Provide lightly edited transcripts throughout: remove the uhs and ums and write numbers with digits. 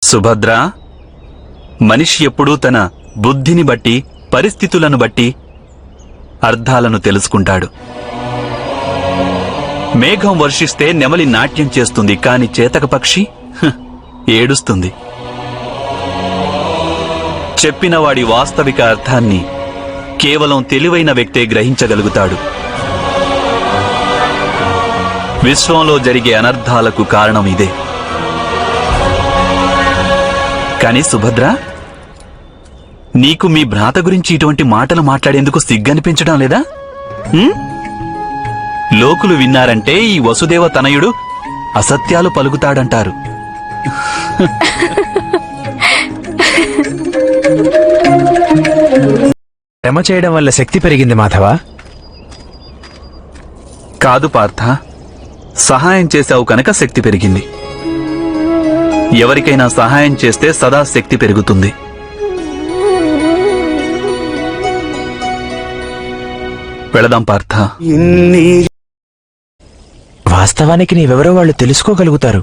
సుభద్ర, మనిషి ఎప్పుడూ తన బుద్ధిని బట్టి, పరిస్థితులను బట్టి అర్థాలను తెలుసుకుంటాడు. మేఘం వర్షిస్తే నెమలి నాట్యం చేస్తుంది, కాని చేతక పక్షి ఏడుస్తుంది. చెప్పినవాడి వాస్తవిక అర్థాన్ని కేవలం తెలివైన వ్యక్తే గ్రహించగలుగుతాడు. విశ్వంలో జరిగే అనర్థాలకు కారణం ఇదే. కాని సుభద్ర, నీకు మీ భ్రాత గురించి ఇటువంటి మాటలు మాట్లాడేందుకు సిగ్గనిపించడం లేదా? లోకులు విన్నారంటే ఈ వసుదేవ తనయుడు అసత్యాలు పలుకుతాడంటారు. శ్రమ చేయడం వల్ల శక్తి పెరిగింది మాధవా? కాదు పార్థ, సహాయం చేశావు కనుక శక్తి పెరిగింది. ఎవరికైనా సహాయం చేస్తే సదా శక్తి పెరుగుతుంది. వెళదాం పార్థ. వాస్తవానికి నీవెవరో వాళ్ళు తెలుసుకోగలుగుతారు.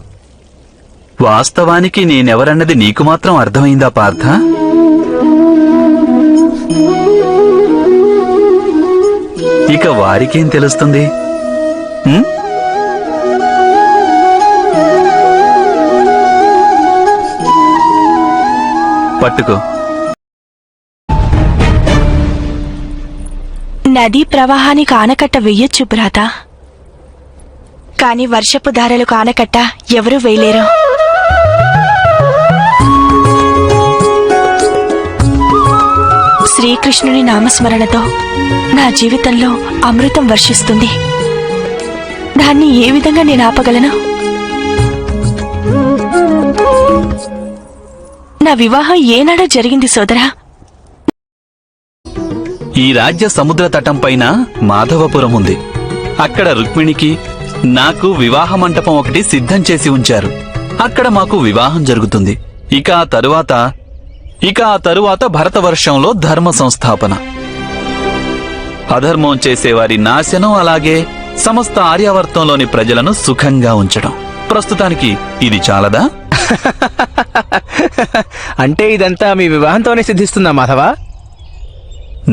వాస్తవానికి నేనెవరన్నది నీకు మాత్రం అర్థమైందా పార్థ? ఇక వారికేం తెలుస్తుంది? పట్టుకో. నదీ ప్రవాహానికి ఆనకట్ట వెయ్యొచ్చు భ్రాత, కాని వర్షపు ధారలకు ఆనకట్ట ఎవరూ వేయలేరు. శ్రీకృష్ణుని నామస్మరణతో నా జీవితంలో అమృతం వర్షిస్తుంది. దాన్ని ఏ విధంగా నేను ఆపగలను? నా వివాహం ఏనాడో జరిగింది సోదరా. ఈ రాజ్య సముద్ర తటం పైన మాధవపురం ఉంది. అక్కడ రుక్మిణికి నాకు వివాహ మంటపం ఒకటి సిద్ధం చేసి ఉంచారు. అక్కడ మాకు వివాహం జరుగుతుంది. ఇక ఆ తరువాత భరతవర్షంలో ధర్మ సంస్థాపన, అధర్మం చేసేవారి నాశనం, అలాగే సమస్త ఆర్యావర్తంలోని ప్రజలను సుఖంగా ఉంచడం. ప్రస్తుతానికి ఇది చాలదా? అంటే ఇదంతా మీ వివాహంతోనే సిద్ధిస్తుందా మాధవా?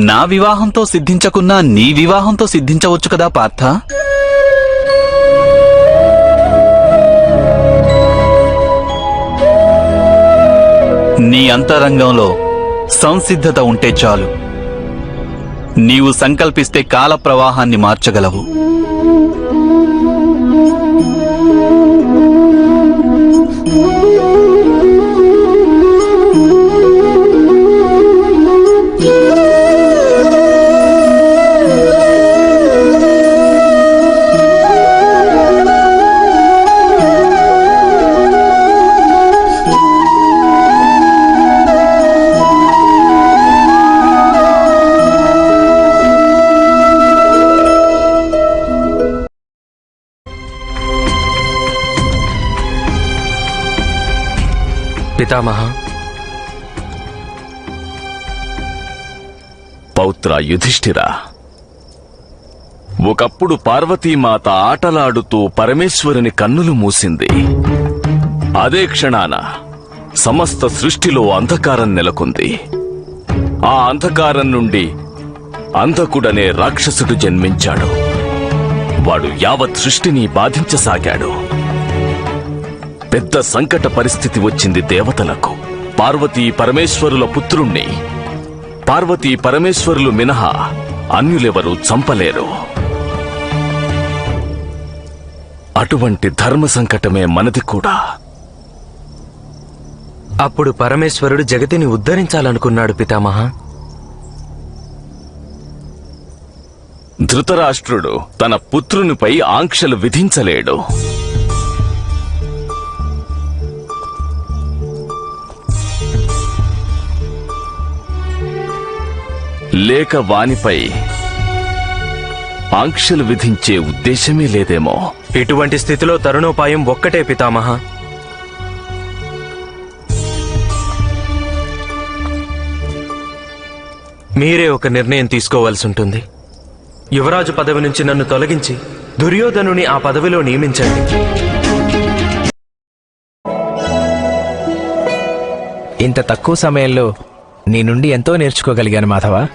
నా వివాహంతో సిద్ధించకున్నా నీ వివాహంతో సిద్ధించవచ్చు కదా పార్థ. నీ అంతరంగంలో సంసిద్ధత ఉంటే చాలు. నీవు సంకల్పిస్తే కాల ప్రవాహాన్ని మార్చగలవు. పితామహ, పౌత్ర యుధిష్ఠిరా, ఒకప్పుడు పార్వతీమాత ఆటలాడుతూ పరమేశ్వరుని కన్నులు మూసింది. అదే క్షణాన సమస్త సృష్టిలో అంధకారం నెలకొంది. ఆ అంధకారం నుండి అంధకుడనే రాక్షసుడు జన్మించాడు. వాడు యావత్ సృష్టిని బాధించసాగాడు. పెద్ద సంకట పరిస్థితి వచ్చింది దేవతలకు. పార్వతీ పరమేశ్వరుల పుత్రుణ్ణి పార్వతీ పరమేశ్వరులు మినహా అన్యులెవరూ చంపలేరు. అటువంటి ధర్మ సంకటమే మనది కూడా. అప్పుడు పరమేశ్వరుడు జగతిని ఉద్ధరించాలనుకున్నాడు పితామహ. ధృతరాష్ట్రుడు తన పుత్రునిపై ఆంక్షలు విధించలేడు. లేక వానిపై ఆంక్షలు విధించే ఉద్దేశమే లేదేమో. ఇటువంటి స్థితిలో తరుణోపాయం ఒక్కటే పితామహ. మీరే ఒక నిర్ణయం తీసుకోవాల్సి ఉంటుంది. యువరాజు పదవి నుంచి నన్ను తొలగించి దుర్యోధనుని ఆ పదవిలో నియమించండి. ఇంత తక్కువ సమయంలో నీ నుండి ఎంతో నేర్చుకోగలిగాను మాధవ.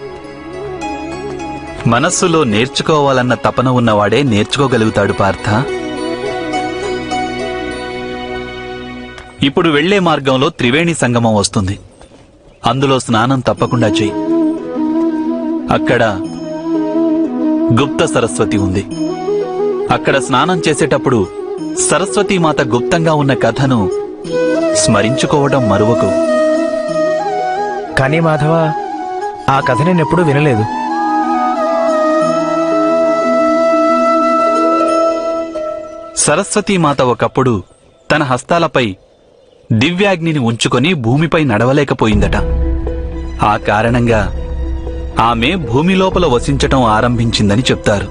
మనస్సులో నేర్చుకోవాలన్న తపన ఉన్నవాడే నేర్చుకోగలుగుతాడు పార్థ. ఇప్పుడు వెళ్లే మార్గంలో త్రివేణి సంగమం వస్తుంది. అందులో స్నానం తప్పకుండా చెయ్యి. అక్కడ గుప్త సరస్వతి ఉంది. అక్కడ స్నానం చేసేటప్పుడు సరస్వతీమాత గుప్తంగా ఉన్న కథను స్మరించుకోవడం మరువకు. కానీ మాధవ, ఆ కథ నేనెప్పుడూ వినలేదు. సరస్వతీమాత ఒకప్పుడు తన హస్తాలపై దివ్యాగ్నిని ఉంచుకొని భూమిపై నడవలేకపోయిందట. ఆ కారణంగా ఆమె భూమి లోపల వసించటం ఆరంభించిందని చెప్తారు.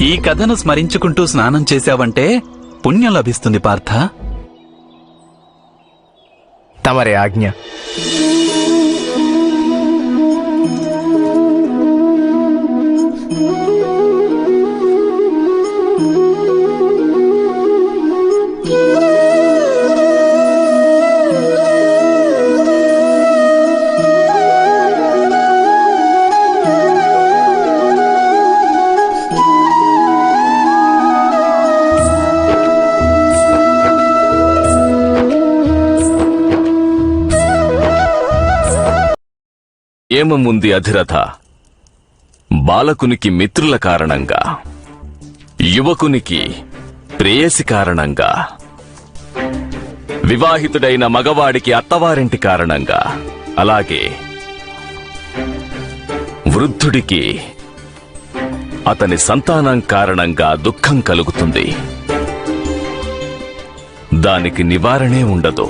ఈ కథను స్మరించుకుంటూ స్నానం చేశావంటే పుణ్యం లభిస్తుంది పార్థ. తమరి ఆజ్ఞ. ఏమముంది అధిరథ? బాలకునికి మిత్రుల కారణంగా, యువకునికి ప్రేయసి కారణంగా, వివాహితుడైన మగవాడికి అత్తవారింటి కారణంగా, అలాగే వృద్ధుడికి అతని సంతానం కారణంగా దుఃఖం కలుగుతుంది. దానికి నివారణే ఉండదు.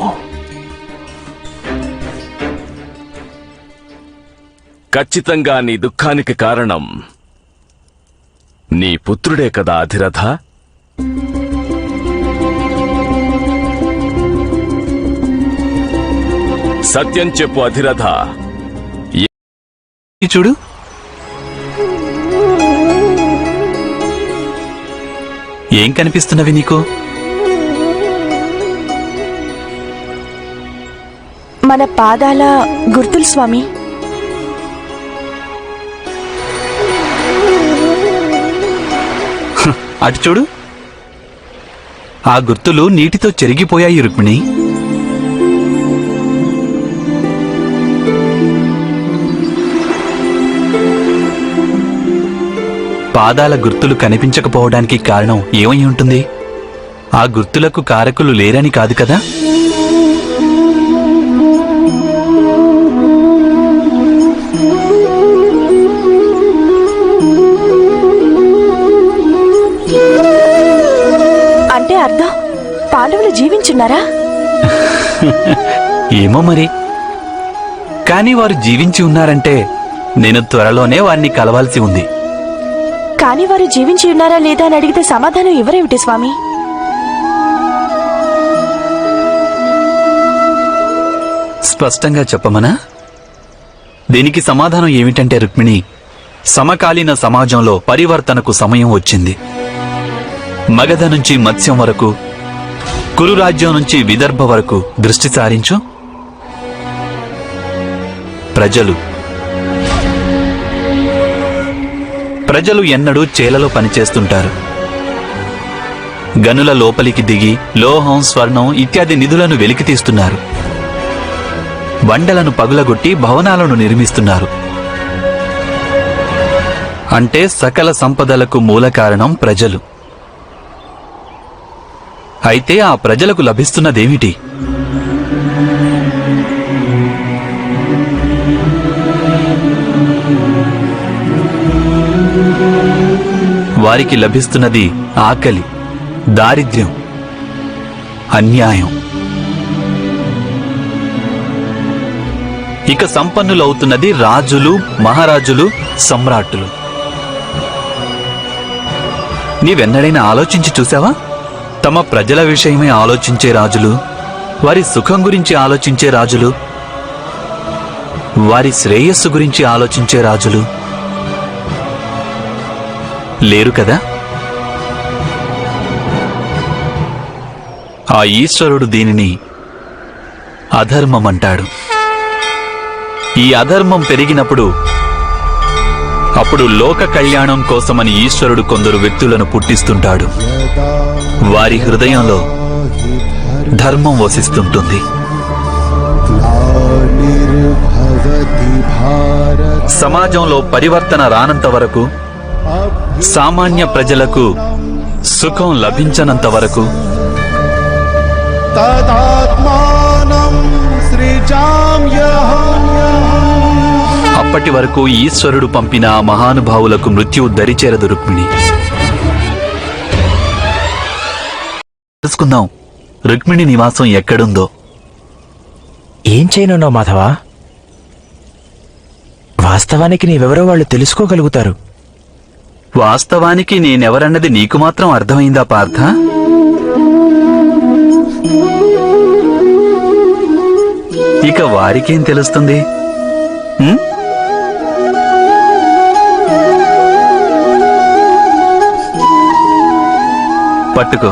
ఖచ్చితంగా నీ దుఃఖానికి కారణం నీ పుత్రుడే కదా అధిరథ? సత్యం చెప్పు అధిరథ. చూడు, ఏం కనిపిస్తున్నవి నీకు? మన పాదాల గుర్తులు స్వామి. అటు చూడు, ఆ గుర్తులు నీటితో చెరిగిపోయాయి రుక్మిణి. పాదాల గుర్తులు కనిపించకపోవడానికి కారణం ఏమై ఉంటుంది? ఆ గుర్తులకు కారకులు లేరని కాదు కదా? అంటే అర్థం పాండవులు జీవించున్నారా? ఏమో మరి. కానీ వారు జీవించి ఉన్నారంటే నేను త్వరలోనే వారిని కలవాల్సి ఉంది. కానీ వారు జీవించి ఉన్నారా లేదా అని అడిగితే సమాధానం ఎవరేమిటి స్వామి? స్పష్టంగా చెప్పమనా? దీనికి సమాధానం ఏమిటంటే రుక్మిణి, సమకాలీన సమాజంలో పరివర్తనకు సమయం వచ్చింది. మగధ నుంచి మత్స్యం వరకు, కురు రాజ్యం నుంచి విదర్భ వరకు దృష్టి సారించు. ప్రజలు ఎన్నడూ చేలలో పనిచేస్తుంటారు. గనుల లోపలికి దిగి లోహం, స్వర్ణం ఇత్యాది నిధులను వెలికితీస్తున్నారు. బండలను పగులగొట్టి భవనాలను నిర్మిస్తున్నారు. అంటే సకల సంపదలకు మూల కారణం ప్రజలు. అయితే ఆ ప్రజలకు లభిస్తున్నదేమిటి? వారికి లభిస్తున్నది ఆకలి, దారిద్ర్యం, అన్యాయం. ఇక సంపన్నులవుతున్నది రాజులు, మహారాజులు, సమ్రాట్టులు. నీవెన్నడైనా ఆలోచించి చూసావా? తమ ప్రజల విషయమే ఆలోచించే రాజులు, వారి సుఖం గురించి ఆలోచించే రాజులు, వారి శ్రేయస్సు గురించి ఆలోచించే రాజులు లేరు కదా? ఆ ఈశ్వరుడు దీనిని అధర్మం అంటాడు. ఈ అధర్మం పెరిగినప్పుడు అప్పుడు లోక కళ్యాణం కోసమని ఈశ్వరుడు కొందరు వ్యక్తులను పుట్టిస్తుంటాడు. వారి హృదయంలో ధర్మం వసిస్తుంటుంది. సమాజంలో పరివర్తన రానంత వరకు, సామాన్య ప్రజలకు సుఖం లభించనంత వరకు అప్పటి వరకు ఈశ్వరుడు పంపిన ఆ మహానుభావులకు మృత్యువు దరిచేరదు. రుక్మిణి, తెలుసుకుందాం రుక్మిణి నివాసం ఎక్కడుందో. ఏం చేయనున్నావు మాధవ? వాస్తవానికి నీవెవరో వాళ్ళు తెలుసుకోగలుగుతారు. వాస్తవానికి నేనెవరన్నది నీకు మాత్రం అర్థమైందా పార్థ? ఇక వారికేం తెలుస్తుంది? ఉం? పట్టుకో.